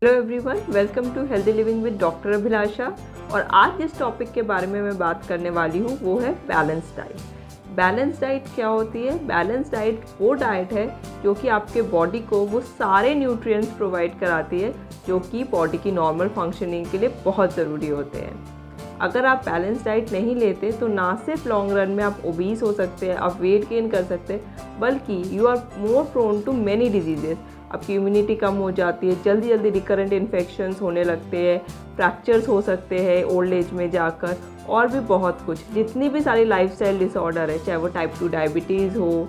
Hello everyone, welcome to healthy living with doctor Abhilasha. और आज जिस टॉपिक के बारे में मैं बात करने वाली हूँ वो है बैलेंस डाइट। बैलेंस डाइट क्या होती है? बैलेंस डाइट वो डाइट है जो कि आपके बॉडी को वो सारे न्यूट्रिएंट्स प्रोवाइड कराती है जो कि बॉडी की नॉर्मल फंक्शनिंग के लिए बहुत ज़रूरी होते हैं। अगर आप बैलेंस डाइट नहीं लेते तो ना सिर्फ लॉन्ग रन में आप ओबीस हो सकते हैं, आप वेट गेन कर सकते हैं, बल्कि you are more prone to many diseases. आपकी इम्यूनिटी कम हो जाती है, जल्दी जल्दी रिकरेंट इन्फेक्शंस होने लगते हैं, फ्रैक्चर्स हो सकते हैं ओल्ड एज में जाकर, और भी बहुत कुछ। जितनी भी सारी लाइफस्टाइल डिसऑर्डर है, चाहे वो टाइप 2 डायबिटीज़ हो,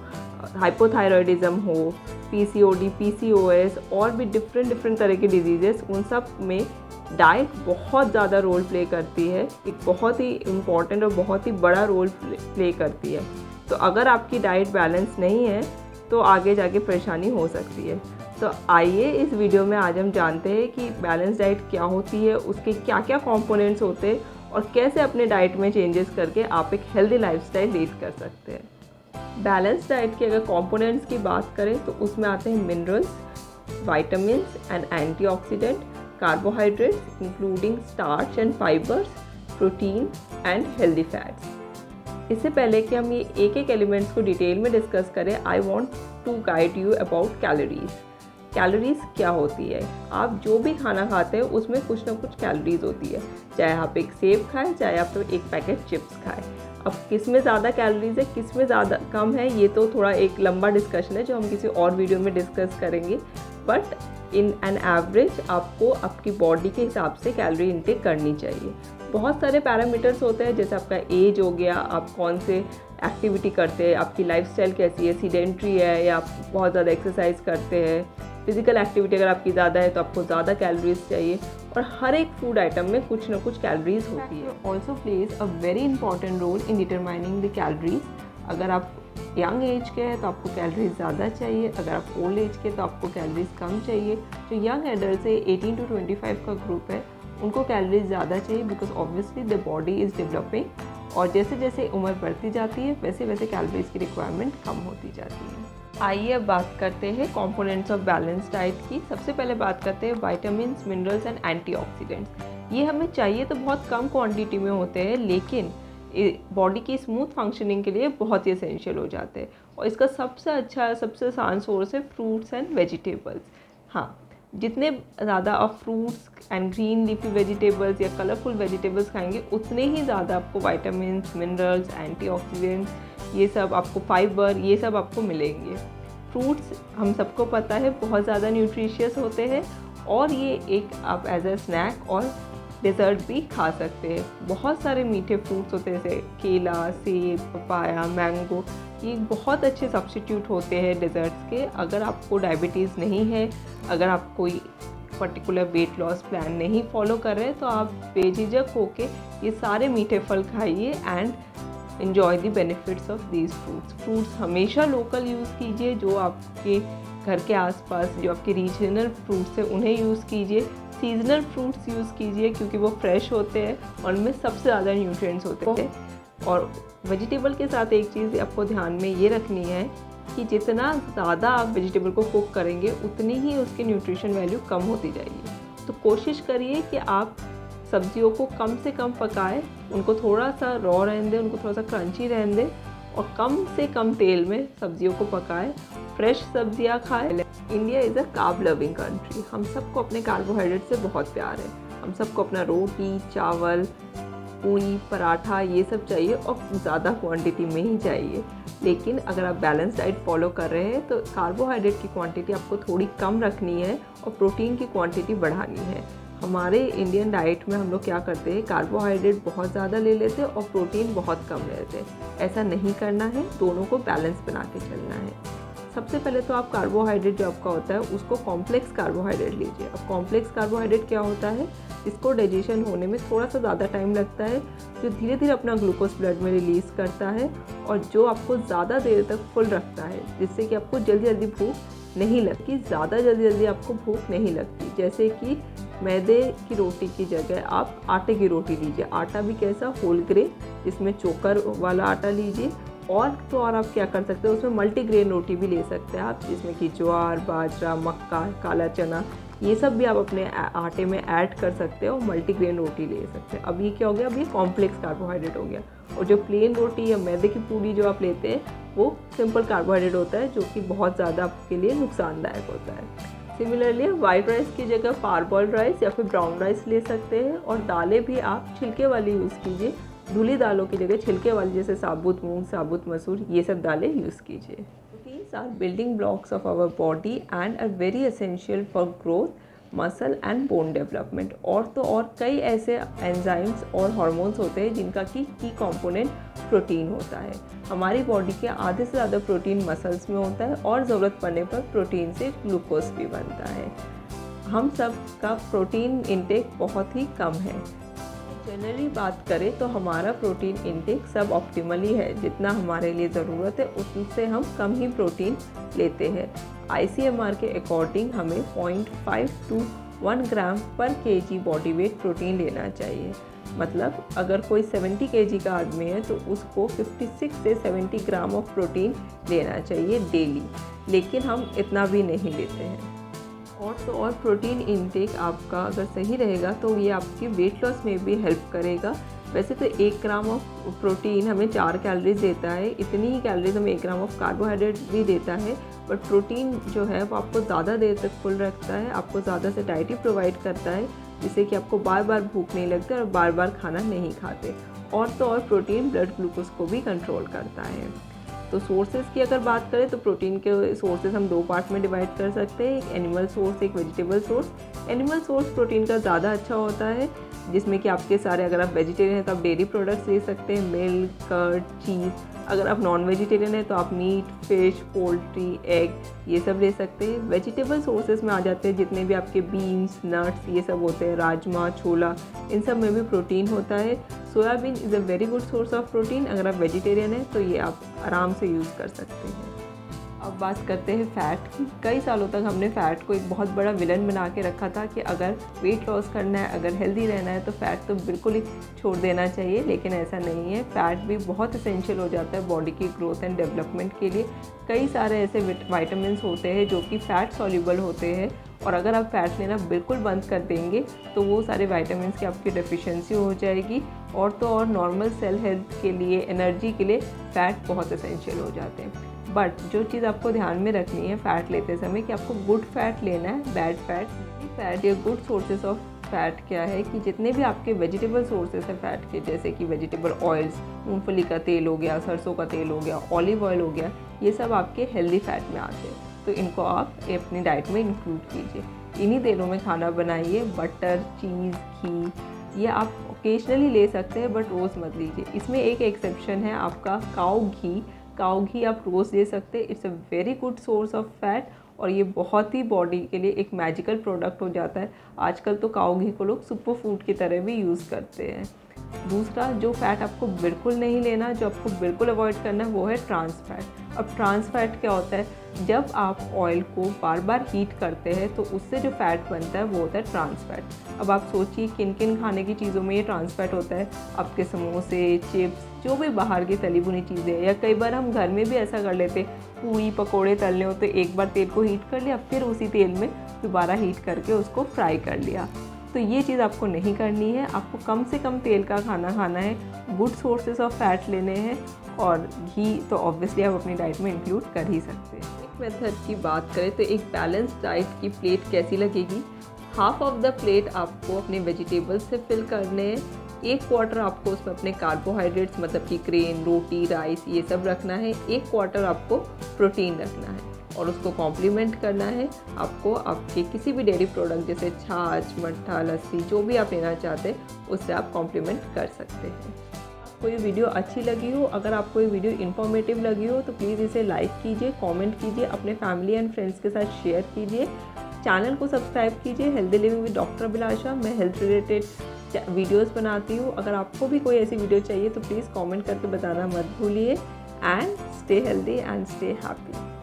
हाइपोथायरॉयडिज्म हो, पीसीओडी, पीसीओएस और भी डिफरेंट तरह के डिजीजेस, उन सब में डाइट बहुत ज़्यादा रोल प्ले करती है। एक बहुत ही इम्पॉर्टेंट और बहुत ही बड़ा रोल प्ले करती है। तो अगर आपकी डाइट बैलेंस नहीं है तो आगे जाके परेशानी हो सकती है। तो आइए इस वीडियो में आज हम जानते हैं कि बैलेंस डाइट क्या होती है, उसके क्या क्या कंपोनेंट्स होते हैं और कैसे अपने डाइट में चेंजेस करके आप एक हेल्दी लाइफस्टाइल लीड कर सकते हैं। बैलेंस डाइट के अगर कंपोनेंट्स की बात करें तो उसमें आते हैं minerals, vitamins and antioxidant, carbohydrates including starch and fibres, protein and healthy fats. इससे पहले कि हम ये एक एक एलिमेंट्स को डिटेल में डिस्कस करें, I want to guide you about calories. Calories क्या होती है? आप जो भी खाना खाते हैं उसमें कुछ ना कुछ कैलोरीज होती है। चाहे आप एक सेब खाएं, चाहे आप एक पैकेट चिप्स खाएं। अब किस में ज़्यादा कैलोरीज है, किस में ज़्यादा कम है, ये तो थोड़ा एक लंबा डिस्कशन है जो हम किसी और वीडियो में डिस्कस करेंगे। बट इन एन एवरेज आपको आपकी बॉडी के हिसाब से कैलोरी इंटेक करनी चाहिए। बहुत सारे पैरामीटर्स होते हैं, जैसे आपका एज हो गया, आप कौन से एक्टिविटी करते हैं, आपकी लाइफस्टाइल कैसी है, सीडेंट्री है या आप बहुत ज़्यादा एक्सरसाइज करते हैं। फिजिकल एक्टिविटी अगर आपकी ज़्यादा है तो आपको ज़्यादा कैलोरीज चाहिए। और हर एक फूड आइटम में कुछ ना कुछ कैलोरीज होती है। Also plays a very important role in determining the calories. अगर आप यंग एज के हैं तो आपको कैलोरीज ज़्यादा चाहिए, अगर आप ओल्ड एज के तो आपको कैलोरीज कम चाहिए। जो यंग एडल्ट है 18 to 25 का ग्रुप है, उनको कैलोरीज ज़्यादा चाहिए because obviously the body is developing. और जैसे जैसे उम्र बढ़ती जाती है वैसे वैसे कैलोरीज की रिक्वायरमेंट कम होती जाती है। आइए अब बात करते हैं कंपोनेंट्स ऑफ बैलेंस डाइट की। सबसे पहले बात करते हैं विटामिन्स, मिनरल्स एंड एंटीऑक्सीडेंट्स। ये हमें चाहिए तो बहुत कम क्वांटिटी में होते हैं, लेकिन बॉडी की स्मूथ फंक्शनिंग के लिए बहुत ही एसेंशियल हो जाते हैं। और इसका सबसे अच्छा, सबसे आसान सोर्स है फ्रूट्स एंड वेजिटेबल्स। हाँ, जितने ज़्यादा आप fruits and green leafy vegetables या कलरफुल वेजिटेबल्स खाएंगे उतने ही ज़्यादा आपको विटामिन्स, मिनरल्स, एंटीऑक्सीडेंट्स, ये सब आपको, फाइबर, ये सब आपको मिलेंगे। फ्रूट्स हम सबको पता है बहुत ज़्यादा न्यूट्रिशियस होते हैं और ये एक आप एज अ स्नैक और डेज़र्ट भी खा सकते हैं। बहुत सारे मीठे फ्रूट्स होते हैं जैसे केला, सेब, पपाया, मैंगो, ये बहुत अच्छे सब्स्टिट्यूट होते हैं डेज़र्ट्स के। अगर आपको डायबिटीज़ नहीं है, अगर आप कोई पर्टिकुलर वेट लॉस प्लान नहीं फॉलो कर रहे हैं तो आप बेझिझक होके ये सारे मीठे फल खाइए and enjoy the benefits of these fruits। Fruits हमेशा लोकल यूज़ कीजिए, जो आपके घर के आसपास जो आपके रीजनल फ्रूट्स हैं उन्हें यूज़ कीजिए। सीजनल फ्रूट्स यूज़ कीजिए क्योंकि वो फ्रेश होते हैं और उनमें सबसे ज़्यादा न्यूट्रिएंट्स होते हैं। और वेजिटेबल के साथ एक चीज़ आपको ध्यान में ये रखनी है कि जितना ज़्यादा आप वेजिटेबल को कुक करेंगे उतनी ही उसकी न्यूट्रिशन वैल्यू कम होती जाएगी। तो कोशिश करिए कि आप सब्जियों को कम से कम पकाएं, उनको थोड़ा सा रॉ रहने दें, उनको थोड़ा सा क्रंची रहने दें और कम से कम तेल में सब्जियों को पकाएं। फ्रेश सब्जियां खाएं। India is a carb loving country. हम सबको अपने कार्बोहाइड्रेट से बहुत प्यार है। हम सबको अपना रोटी, चावल, पूरी, पराठा ये सब चाहिए और ज़्यादा क्वांटिटी में ही चाहिए। लेकिन अगर आप बैलेंस डाइट फॉलो कर रहे हैं तो कार्बोहाइड्रेट की क्वांटिटी आपको थोड़ी कम रखनी है और प्रोटीन की क्वांटिटी बढ़ानी है। हमारे इंडियन डाइट में हम लोग क्या करते हैं, कार्बोहाइड्रेट बहुत ज़्यादा ले लेते हैं और प्रोटीन बहुत कम लेते हैं। ऐसा नहीं करना है, दोनों को बैलेंस बना के चलना है। सबसे पहले तो आप कार्बोहाइड्रेट जो आपका होता है उसको कॉम्प्लेक्स कार्बोहाइड्रेट लीजिए। अब कॉम्प्लेक्स कार्बोहाइड्रेट क्या होता है? इसको डाइजेशन होने में थोड़ा सा ज़्यादा टाइम लगता है, जो धीरे धीरे अपना ग्लूकोज ब्लड में रिलीज़ करता है और जो आपको ज़्यादा देर तक फुल रखता है, जिससे कि आपको जल्दी जल्दी भूख नहीं लगती, ज़्यादा जल्दी आपको भूख नहीं लगती। जैसे कि मैदे की रोटी की जगह आप आटे की रोटी लीजिए। आटा भी कैसा? होल ग्रेन, जिसमें चोकर वाला आटा लीजिए। और तो और आप क्या कर सकते हो, उसमें मल्टीग्रेन रोटी भी ले सकते हैं आप, जिसमें कि ज्वार, बाजरा, मक्का, काला चना, ये सब भी आप अपने आटे में ऐड कर सकते हो, मल्टीग्रेन रोटी ले सकते हैं। अब ये क्या हो गया, अब ये कॉम्प्लेक्स कार्बोहाइड्रेट हो गया। और जो प्लेन रोटी या मैदे की पूड़ी जो आप लेते हैं वो सिंपल कार्बोहाइड्रेट होता है, जो कि बहुत ज़्यादा आपके लिए नुकसानदायक होता है। सिमिलरली वाइट राइस की जगह पारबॉइल्ड राइस या फिर ब्राउन राइस ले सकते हैं। और दालें भी आप छिलके वाली यूज़ कीजिए, धुली दालों की जगह छिलके वाली, जैसे साबुत मूंग, साबुत मसूर, ये सब दालें यूज़ कीजिए। Proteins are building blocks of our body and are very essential for growth, muscle and bone development. और तो और कई ऐसे एंजाइम्स और हार्मोन्स होते हैं जिनका की कंपोनेंट प्रोटीन होता है। हमारी बॉडी के आधे से ज़्यादा प्रोटीन मसल्स में होता है और ज़रूरत पड़ने पर प्रोटीन से ग्लूकोज भी बनता है। हम सब का प्रोटीन इंटेक बहुत ही कम है। जनरली बात करें तो हमारा प्रोटीन इंटेक सब ऑप्टिमली है, जितना हमारे लिए ज़रूरत है उससे हम कम ही प्रोटीन लेते हैं। ICMR के अकॉर्डिंग हमें 0.5 to 1 ग्राम पर केजी बॉडी वेट प्रोटीन लेना चाहिए। मतलब अगर कोई 70 kg का आदमी है तो उसको 56 से 70 ग्राम ऑफ प्रोटीन लेना चाहिए डेली, लेकिन हम इतना भी नहीं लेते हैं। और तो और प्रोटीन इनटेक आपका अगर सही रहेगा तो ये आपकी वेट लॉस में भी हेल्प करेगा। वैसे तो 1 ग्राम ऑफ प्रोटीन हमें 4 कैलोरीज देता है, इतनी ही कैलोरीज हमें 1 ग्राम ऑफ कार्बोहाइड्रेट भी देता है, बट प्रोटीन जो है वो आपको ज़्यादा देर तक फुल रखता है, आपको ज़्यादा सैटिस्फैक्शन प्रोवाइड करता है, जिससे कि आपको बार बार भूख नहीं लगती और बार बार खाना नहीं खाते। और तो और प्रोटीन ब्लड ग्लूकोज को भी कंट्रोल करता है। तो सोर्सेज की अगर बात करें तो प्रोटीन के सोर्सेज हम 2 पार्ट में डिवाइड कर सकते हैं, एक एनिमल सोर्स, एक vegetable source. Animal source protein का ज़्यादा अच्छा होता है, जिसमें कि आपके सारे, अगर आप वेजिटेरियन हैं तो आप डेयरी प्रोडक्ट्स ले सकते हैं, मिल्क, कर्ड, चीज़। अगर आप नॉन वेजिटेरियन हैं तो आप मीट, फिश, पोल्ट्री, एग, ये सब ले सकते हैं। वेजिटेबल सोर्सेज में आ जाते हैं जितने भी आपके बीन्स, नट्स, ये सब होते हैं, राजमा, छोला, इन सब में भी प्रोटीन होता है। Soybean is a very good source of protein. अगर आप वेजिटेरियन हैं तो ये आप आराम से यूज़ कर सकते हैं। अब बात करते हैं फ़ैट की। कई सालों तक हमने फ़ैट को एक बहुत बड़ा विलन बना के रखा था कि अगर वेट लॉस करना है, अगर हेल्दी रहना है तो फ़ैट तो बिल्कुल ही छोड़ देना चाहिए, लेकिन ऐसा नहीं है। फ़ैट भी बहुत एसेंशियल हो जाता है बॉडी की ग्रोथ एंड डेवलपमेंट के लिए। कई सारे ऐसे विटामिन्स होते हैं जो कि फ़ैट सॉल्युबल होते हैं, और अगर आप फ़ैट लेना बिल्कुल बंद कर देंगे तो वो सारे विटामिन्स की आपकी डेफिशिएंसी हो जाएगी। और तो और नॉर्मल सेल हेल्थ के लिए, एनर्जी के लिए फ़ैट बहुत एसेंशियल हो जाते हैं। बट जो चीज़ आपको ध्यान में रखनी है फ़ैट लेते समय कि आपको गुड फैट लेना है, बैड फैट या गुड सोर्सेज ऑफ फैट क्या है कि जितने भी आपके वेजिटेबल सोर्सेज हैं फ़ैट के, जैसे कि वेजिटेबल ऑयल्स, मूंगफली का तेल हो गया, सरसों का तेल हो गया, ऑलिव ऑयल हो गया, ये सब आपके हेल्दी फैट में आते हैं, तो इनको आप अपनी डाइट में इंक्लूड कीजिए। इन्हीं तेलों में खाना बनाइए। बटर, चीज़, घी, ये आप ओकेजनली ले सकते हैं बट रोज़ मत लीजिए। इसमें एक एक्सेप्शन है आपका काऊ घी। काऊ घी आप रोज़ ले सकते हैं। It's a very good source of fat और ये बहुत ही बॉडी के लिए एक मैजिकल प्रोडक्ट हो जाता है। आजकल तो काऊ घी को लोग सुपर फूड की तरह भी यूज़ करते हैं। दूसरा जो फैट आपको बिल्कुल नहीं लेना, जो आपको बिल्कुल अवॉइड करना है, वो है ट्रांस फैट। अब ट्रांस फैट क्या होता है, जब आप ऑयल को बार बार हीट करते हैं तो उससे जो फैट बनता है वो होता है ट्रांस फैट। अब आप सोचिए किन किन खाने की चीज़ों में ये ट्रांस फैट होता है। आपके समोसे, चिप्स, जो भी बाहर की तली भुनी चीज़ें, या कई बार हम घर में भी ऐसा कर लेते, पूरी पकोड़े तलने हो तो एक बार तेल को हीट कर लिया, फिर उसी तेल में दोबारा हीट करके उसको फ्राई कर लिया। तो ये चीज़ आपको नहीं करनी है। आपको कम से कम तेल का खाना खाना है, गुड सोर्सेज ऑफ फैट लेने हैं, और घी तो ऑब्वियसली आप अपनी डाइट में इंक्लूड कर ही सकते हैं। एक मेथड की बात करें तो एक बैलेंस डाइट की प्लेट कैसी लगेगी। हाफ ऑफ द प्लेट आपको अपने वेजिटेबल्स से फिल करने हैं, 1/4 आपको उसमें अपने कार्बोहाइड्रेट्स मतलब कि ग्रेन, रोटी, राइस, ये सब रखना है, 1/4 आपको प्रोटीन रखना है, और उसको कॉम्प्लीमेंट करना है आपको आपके किसी भी डेयरी प्रोडक्ट जैसे छाछ, मट्ठा, लस्सी, जो भी आप लेना चाहते हैं उससे आप कॉम्प्लीमेंट कर सकते हैं। आपको ये वीडियो अच्छी लगी हो, अगर आपको ये वीडियो इन्फॉर्मेटिव लगी हो तो प्लीज़ इसे लाइक कीजिए, कमेंट कीजिए, अपने फैमिली एंड फ्रेंड्स के साथ शेयर कीजिए, चैनल को सब्सक्राइब कीजिए। हेल्दी लिविंग विद डॉक्टर अभिलाषा, मैं हेल्थ रिलेटेड वीडियोस बनाती हूँ। अगर आपको भी कोई ऐसी वीडियो चाहिए तो प्लीज़ कमेंट करके बताना मत भूलिए। And stay healthy and stay happy.